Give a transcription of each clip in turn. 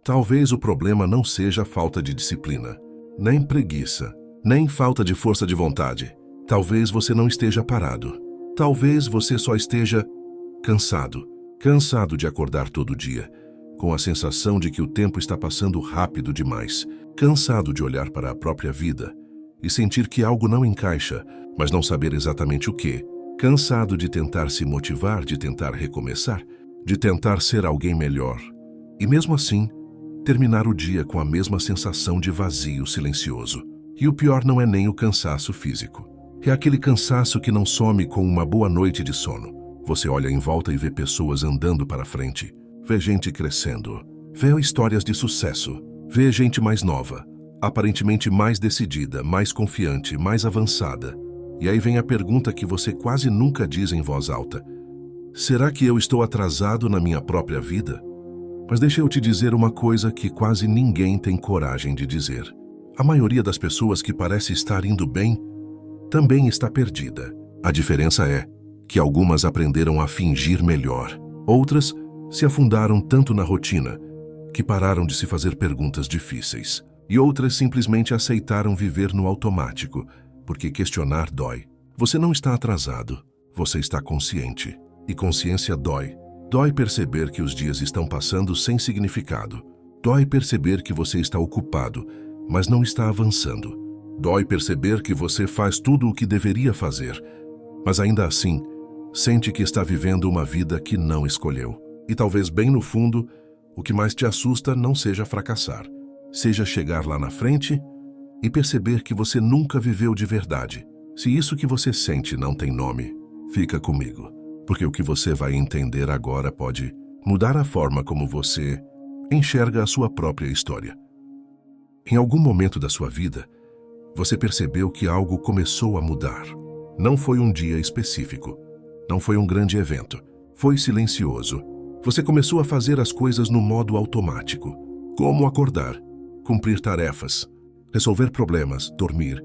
Talvez o problema não seja falta de disciplina, nem preguiça, nem falta de força de vontade. Talvez você não esteja parado. Talvez você só esteja cansado. Cansado de acordar todo dia, com a sensação de que o tempo está passando rápido demais. Cansado de olhar para a própria vida e sentir que algo não encaixa, mas não saber exatamente o que. Cansado de tentar se motivar, de tentar recomeçar, de tentar ser alguém melhor. E mesmo assim, terminar o dia com a mesma sensação de vazio silencioso. E o pior não é nem o cansaço físico. É aquele cansaço que não some com uma boa noite de sono. Você olha em volta e vê pessoas andando para frente. Vê gente crescendo. Vê histórias de sucesso. Vê gente mais nova, aparentemente mais decidida, mais confiante, mais avançada. E aí vem a pergunta que você quase nunca diz em voz alta. Será que eu estou atrasado na minha própria vida? Mas deixa eu te dizer uma coisa que quase ninguém tem coragem de dizer. A maioria das pessoas que parece estar indo bem também está perdida. A diferença é que algumas aprenderam a fingir melhor. Outras se afundaram tanto na rotina que pararam de se fazer perguntas difíceis. E outras simplesmente aceitaram viver no automático, porque questionar dói. Você não está atrasado, você está consciente. E consciência dói. Dói perceber que os dias estão passando sem significado. Dói perceber que você está ocupado, mas não está avançando. Dói perceber que você faz tudo o que deveria fazer, mas ainda assim, sente que está vivendo uma vida que não escolheu. E talvez bem no fundo, o que mais te assusta não seja fracassar, seja chegar lá na frente e perceber que você nunca viveu de verdade. Se isso que você sente não tem nome, fica comigo, porque o que você vai entender agora pode mudar a forma como você enxerga a sua própria história. Em algum momento da sua vida, você percebeu que algo começou a mudar. Não foi um dia específico, não foi um grande evento, foi silencioso. Você começou a fazer as coisas no modo automático, como acordar, cumprir tarefas, resolver problemas, dormir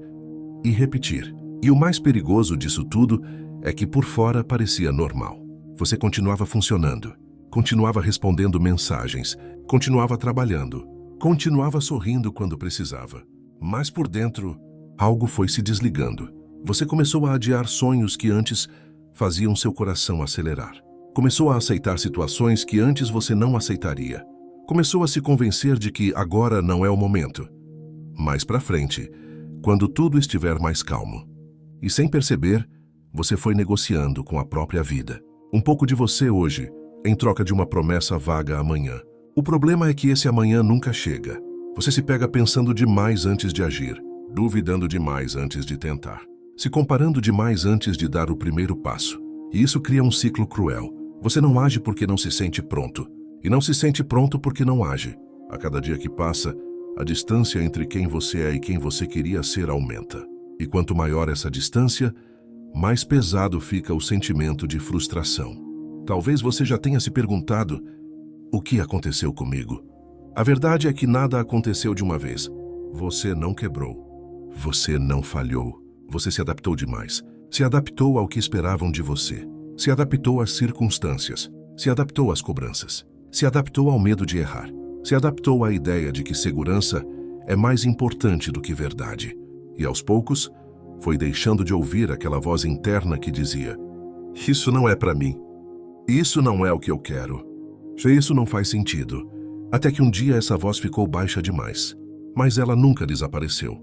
e repetir. E o mais perigoso disso tudo é que por fora parecia normal. Você continuava funcionando, continuava respondendo mensagens, continuava trabalhando, continuava sorrindo quando precisava. Mas por dentro, algo foi se desligando. Você começou a adiar sonhos que antes faziam seu coração acelerar. Começou a aceitar situações que antes você não aceitaria. Começou a se convencer de que agora não é o momento. Mais pra frente, quando tudo estiver mais calmo. E sem perceber, você foi negociando com a própria vida. Um pouco de você hoje, em troca de uma promessa vaga amanhã. O problema é que esse amanhã nunca chega. Você se pega pensando demais antes de agir, duvidando demais antes de tentar, se comparando demais antes de dar o primeiro passo. E isso cria um ciclo cruel. Você não age porque não se sente pronto, e não se sente pronto porque não age. A cada dia que passa, a distância entre quem você é e quem você queria ser aumenta. E quanto maior essa distância, mais pesado fica o sentimento de frustração. Talvez você já tenha se perguntado: o que aconteceu comigo? A verdade é que nada aconteceu de uma vez. Você não quebrou. Você não falhou. Você se adaptou demais. Se adaptou ao que esperavam de você. Se adaptou às circunstâncias. Se adaptou às cobranças. Se adaptou ao medo de errar. Se adaptou à ideia de que segurança é mais importante do que verdade. E aos poucos, foi deixando de ouvir aquela voz interna que dizia: isso não é para mim. Isso não é o que eu quero. Isso não faz sentido. Até que um dia essa voz ficou baixa demais. Mas ela nunca desapareceu.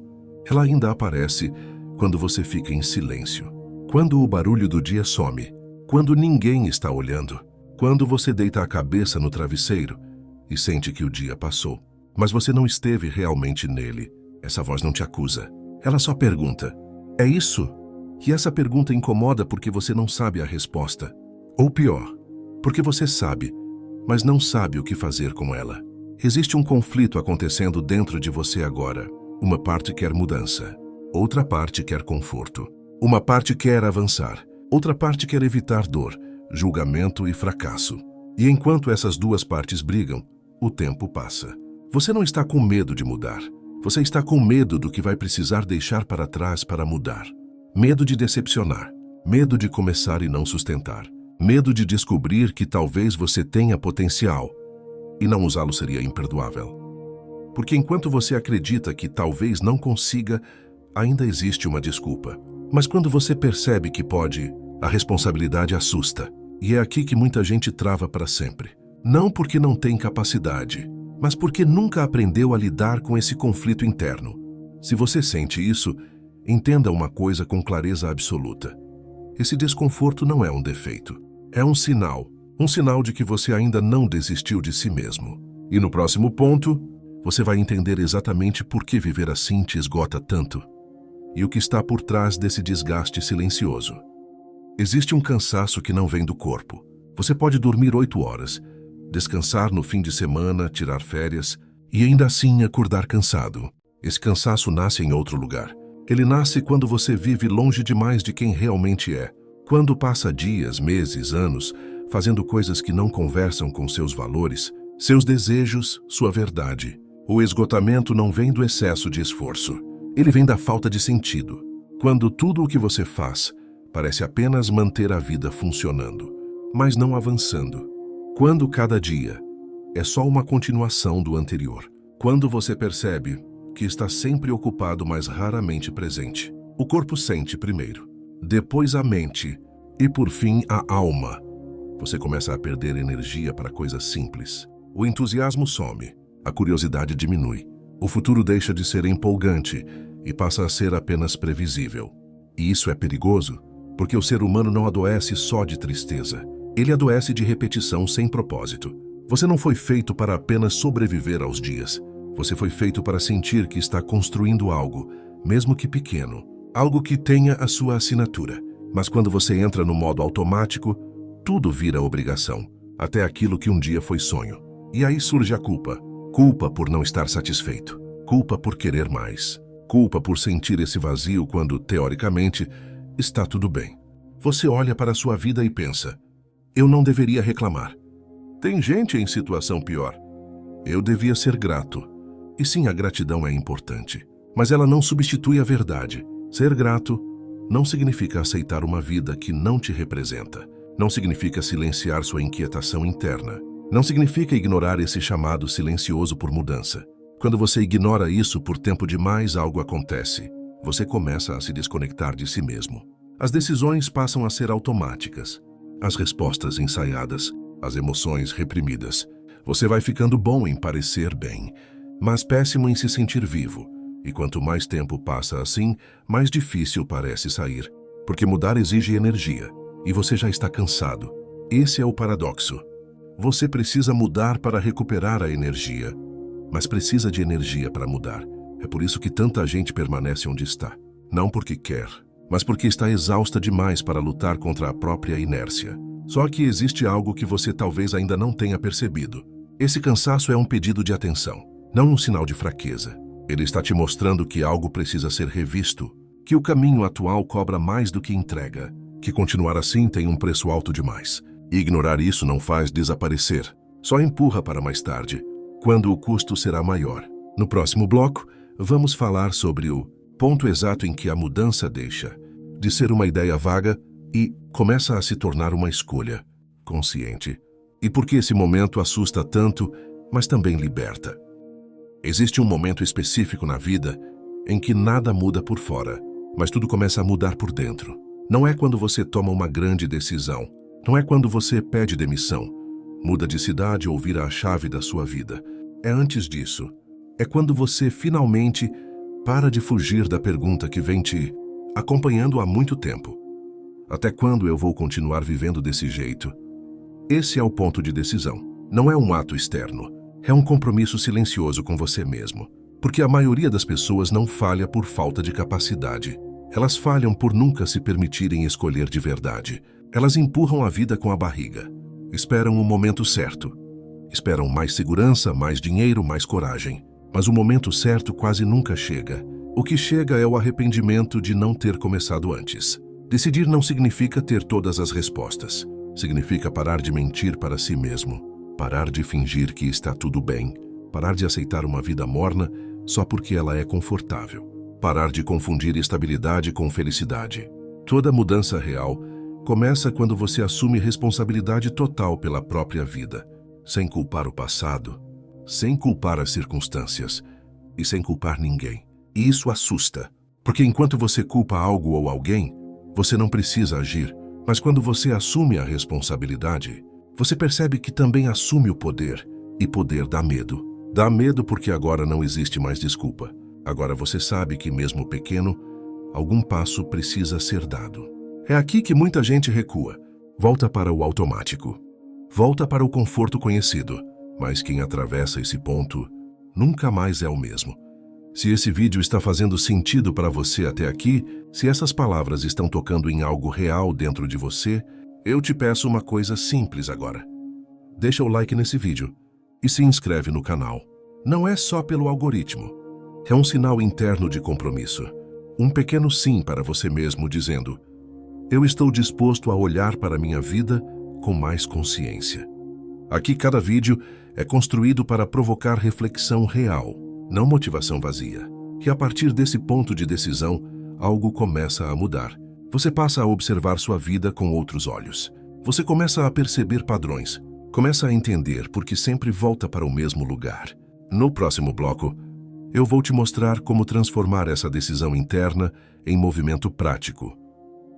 Ela ainda aparece quando você fica em silêncio. Quando o barulho do dia some. Quando ninguém está olhando. Quando você deita a cabeça no travesseiro e sente que o dia passou. Mas você não esteve realmente nele. Essa voz não te acusa. Ela só pergunta: é isso? E essa pergunta incomoda porque você não sabe a resposta. Ou pior, porque você sabe, mas não sabe o que fazer com ela. Existe um conflito acontecendo dentro de você agora. Uma parte quer mudança. Outra parte quer conforto. Uma parte quer avançar. Outra parte quer evitar dor, julgamento e fracasso. E enquanto essas duas partes brigam, o tempo passa. Você não está com medo de mudar. Você está com medo do que vai precisar deixar para trás para mudar. Medo de decepcionar. Medo de começar e não sustentar. Medo de descobrir que talvez você tenha potencial, e não usá-lo seria imperdoável. Porque enquanto você acredita que talvez não consiga, ainda existe uma desculpa. Mas quando você percebe que pode, a responsabilidade assusta. E é aqui que muita gente trava para sempre. Não porque não tem capacidade, mas porque nunca aprendeu a lidar com esse conflito interno. Se você sente isso, entenda uma coisa com clareza absoluta. Esse desconforto não é um defeito. É um sinal de que você ainda não desistiu de si mesmo. E no próximo ponto, você vai entender exatamente por que viver assim te esgota tanto e o que está por trás desse desgaste silencioso. Existe um cansaço que não vem do corpo. Você pode dormir 8 horas, descansar no fim de semana, tirar férias e ainda assim acordar cansado. Esse cansaço nasce em outro lugar. Ele nasce quando você vive longe demais de quem realmente é. Quando passa dias, meses, anos fazendo coisas que não conversam com seus valores, seus desejos, sua verdade. O esgotamento não vem do excesso de esforço. Ele vem da falta de sentido. Quando tudo o que você faz parece apenas manter a vida funcionando, mas não avançando. Quando cada dia é só uma continuação do anterior. Quando você percebe que está sempre ocupado, mas raramente presente. O corpo sente primeiro, depois a mente e por fim a alma. Você começa a perder energia para coisas simples. O entusiasmo some, a curiosidade diminui. O futuro deixa de ser empolgante e passa a ser apenas previsível. E isso é perigoso, porque o ser humano não adoece só de tristeza. Ele adoece de repetição sem propósito. Você não foi feito para apenas sobreviver aos dias. Você foi feito para sentir que está construindo algo, mesmo que pequeno. Algo que tenha a sua assinatura. Mas quando você entra no modo automático, tudo vira obrigação, até aquilo que um dia foi sonho. E aí surge a culpa. Culpa por não estar satisfeito. Culpa por querer mais. Culpa por sentir esse vazio quando, teoricamente, está tudo bem. Você olha para a sua vida e pensa: eu não deveria reclamar. Tem gente em situação pior. Eu devia ser grato. E sim, a gratidão é importante, mas ela não substitui a verdade. Ser grato não significa aceitar uma vida que não te representa. Não significa silenciar sua inquietação interna. Não significa ignorar esse chamado silencioso por mudança. Quando você ignora isso por tempo demais, algo acontece. Você começa a se desconectar de si mesmo. As decisões passam a ser automáticas. As respostas ensaiadas. As emoções reprimidas. Você vai ficando bom em parecer bem, mas péssimo em se sentir vivo. E quanto mais tempo passa assim, mais difícil parece sair. Porque mudar exige energia. E você já está cansado. Esse é o paradoxo. Você precisa mudar para recuperar a energia, mas precisa de energia para mudar. É por isso que tanta gente permanece onde está. Não porque quer, mas porque está exausta demais para lutar contra a própria inércia. Só que existe algo que você talvez ainda não tenha percebido. Esse cansaço é um pedido de atenção, não um sinal de fraqueza. Ele está te mostrando que algo precisa ser revisto, que o caminho atual cobra mais do que entrega, que continuar assim tem um preço alto demais. E ignorar isso não faz desaparecer, só empurra para mais tarde, quando o custo será maior. No próximo bloco, vamos falar sobre o ponto exato em que a mudança deixa de ser uma ideia vaga e começa a se tornar uma escolha consciente. E por que esse momento assusta tanto, mas também liberta. Existe um momento específico na vida em que nada muda por fora, mas tudo começa a mudar por dentro. Não é quando você toma uma grande decisão. Não é quando você pede demissão, muda de cidade ou vira a chave da sua vida. É antes disso. É quando você finalmente para de fugir da pergunta que vem te acompanhando há muito tempo. Até quando eu vou continuar vivendo desse jeito? Esse é o ponto de decisão. Não é um ato externo. É um compromisso silencioso com você mesmo. Porque a maioria das pessoas não falha por falta de capacidade. Elas falham por nunca se permitirem escolher de verdade. Elas empurram a vida com a barriga. Esperam o momento certo. Esperam mais segurança, mais dinheiro, mais coragem. Mas o momento certo quase nunca chega. O que chega é o arrependimento de não ter começado antes. Decidir não significa ter todas as respostas. Significa parar de mentir para si mesmo. Parar de fingir que está tudo bem. Parar de aceitar uma vida morna só porque ela é confortável. Parar de confundir estabilidade com felicidade. Toda mudança real começa quando você assume responsabilidade total pela própria vida. sem culpar o passado, sem culpar as circunstâncias e sem culpar ninguém. E isso assusta, porque enquanto você culpa algo ou alguém, você não precisa agir, mas quando você assume a responsabilidade, você percebe que também assume o poder, e poder dá medo. Dá medo porque agora não existe mais desculpa. Agora você sabe que mesmo pequeno, algum passo precisa ser dado. É aqui que muita gente recua. Volta para o automático. Volta para o conforto conhecido. Mas quem atravessa esse ponto nunca mais é o mesmo. Se esse vídeo está fazendo sentido para você até aqui, se essas palavras estão tocando em algo real dentro de você, eu te peço uma coisa simples agora. Deixa o like nesse vídeo e se inscreve no canal. Não é só pelo algoritmo. É um sinal interno de compromisso. Um pequeno sim para você mesmo dizendo: eu estou disposto a olhar para a minha vida com mais consciência. Aqui cada vídeo é construído para provocar reflexão real, não motivação vazia. E a partir desse ponto de decisão, algo começa a mudar. Você passa a observar sua vida com outros olhos. Você começa a perceber padrões. Começa a entender por que sempre volta para o mesmo lugar. No próximo bloco, eu vou te mostrar como transformar essa decisão interna em movimento prático,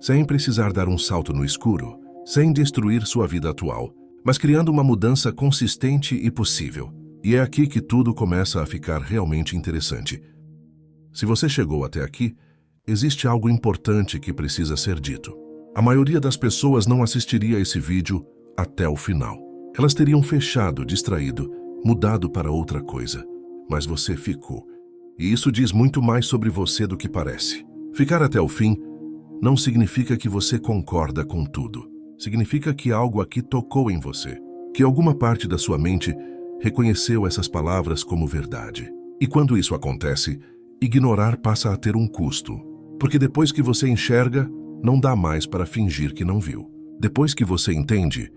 sem precisar dar um salto no escuro, sem destruir sua vida atual, mas criando uma mudança consistente e possível. E é aqui que tudo começa a ficar realmente interessante. Se você chegou até aqui, existe algo importante que precisa ser dito. A maioria das pessoas não assistiria esse vídeo até o final. Elas teriam fechado, distraído, mudado para outra coisa. Mas você ficou. E isso diz muito mais sobre você do que parece. Ficar até o fim não significa que você concorda com tudo. Significa que algo aqui tocou em você, que alguma parte da sua mente reconheceu essas palavras como verdade. E quando isso acontece, ignorar passa a ter um custo, porque depois que você enxerga, não dá mais para fingir que não viu. Depois que você entende,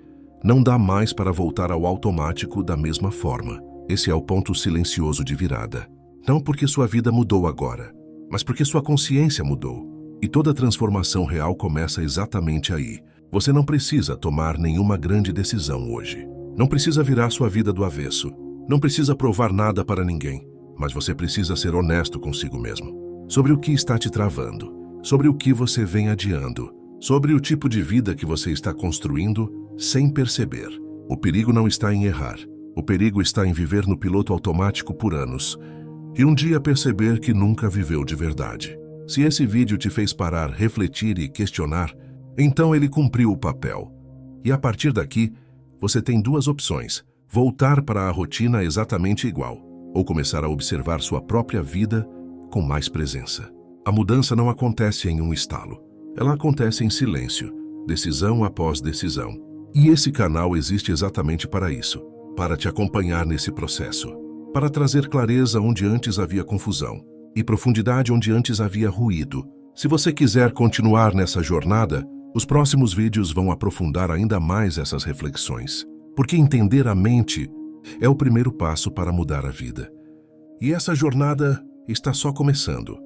não dá mais para voltar ao automático da mesma forma. Esse é o ponto silencioso de virada. Não porque sua vida mudou agora, mas porque sua consciência mudou. E toda transformação real começa exatamente aí. Você não precisa tomar nenhuma grande decisão hoje. Não precisa virar sua vida do avesso. Não precisa provar nada para ninguém. Mas você precisa ser honesto consigo mesmo. Sobre o que está te travando. Sobre o que você vem adiando. Sobre o tipo de vida que você está construindo sem perceber. O perigo não está em errar. O perigo está em viver no piloto automático por anos. E um dia perceber que nunca viveu de verdade. Se esse vídeo te fez parar, refletir e questionar, então ele cumpriu o papel. E a partir daqui, você tem duas opções: voltar para a rotina exatamente igual, ou começar a observar sua própria vida com mais presença. A mudança não acontece em um estalo. Ela acontece em silêncio, decisão após decisão. E esse canal existe exatamente para isso, para te acompanhar nesse processo, para trazer clareza onde antes havia confusão e profundidade onde antes havia ruído. Se você quiser continuar nessa jornada, os próximos vídeos vão aprofundar ainda mais essas reflexões, porque entender a mente é o primeiro passo para mudar a vida. E essa jornada está só começando.